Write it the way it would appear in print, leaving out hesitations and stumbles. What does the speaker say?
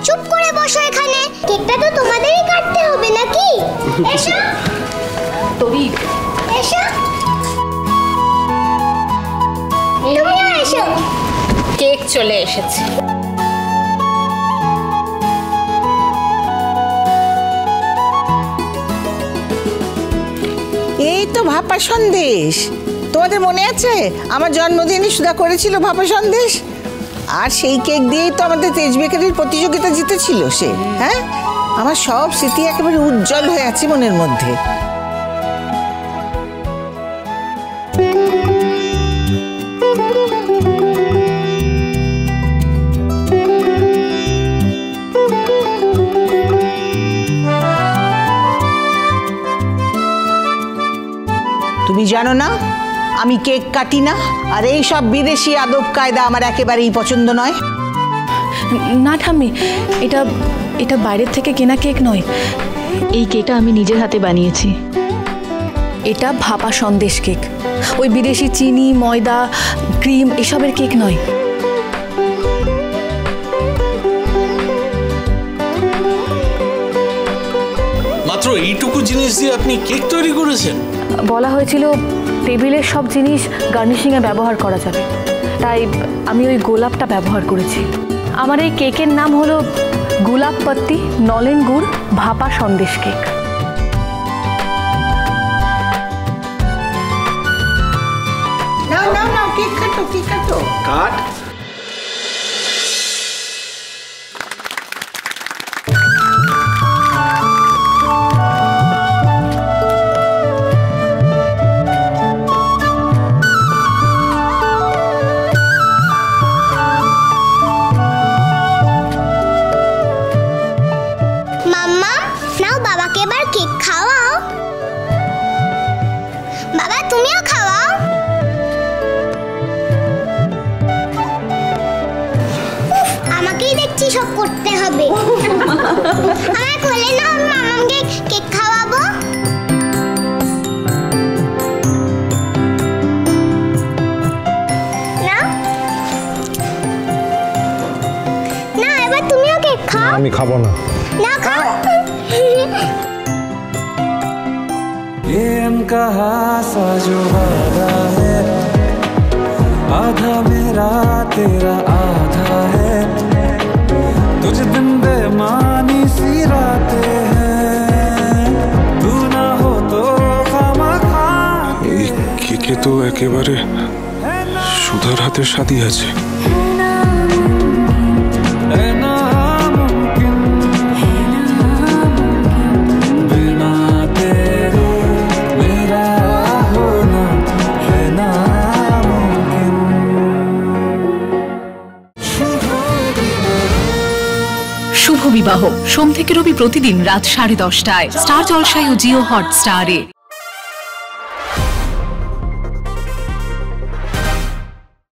চুপ করে বসো এখানে। কেকটা তো তোমাদেরই কাটতে হবে নাকি? এসো তরি, এসো, তুমিও এসো। কেক চলে এসেছে। এই তো ভাপা সন্দেশ। তোমাদের মনে আছে আমার জন্মদিনে সুধা করেছিল ভাপা সন্দেশ? আর সেই কেক দিয়েই তো আমাদের তেজ বেকারির প্রতিযোগিতা জিতেছিল সে। হ্যাঁ, আমার সব স্মৃতি একেবারে উজ্জ্বল হয়ে আছে মনের মধ্যে। তুমি জানো না আমি কেক কাটি না, আর এই সব বিদেশি আদব কায়দা আমার একেবারেই পছন্দ নয়। না ঠাম্মি, এটা এটা বাইরের থেকে কেনা কেক নয়। এই কেকটা আমি নিজের হাতে বানিয়েছি। এটা ভাপা সন্দেশ কেক, ওই বিদেশি চিনি, ময়দা, ক্রিম এসবের কেক নয়। মাত্র এইটুকু জিনিস দিয়ে আপনি কেক তৈরি করেছেন? বলা হয়েছিল টেবিলের সব জিনিস গার্নিশিংয়ে ব্যবহার করা যাবে, তাই আমি ওই গোলাপটা ব্যবহার করেছি। আমার এই কেকের নাম হলো গোলাপ পত্তি নলেন গুড় ভাপা সন্দেশ কেক। নাও নাও নাও, কেক কাটো, কেক কাটো। কাট। মাম্মা, নাও বাবাকে এবার কেক খাওয়াও। বাবা তুমিও খাওয়াও। আমাকেই দেখছি সব করতে হবে। আমার কোলে নাও, মামাকে কেক খাওয়াবো। নাও না, এবার তুমিও কেক খাও। আমি খাবো না। না খাও। प्रेम का हासा जो वादा है, आधा मेरा तेरा आधा है, तुझ दिन बेमानी सी रातें हैं, तू ना हो तो खामखा। এই কেকে তো একেবারে সুধার হাতের স্বাদই আছে। শুভ বিবাহ সোম থেকে রবি প্রতিদিন রাত 10:30টায় স্টার জলসায় ও জিও হটস্টারে।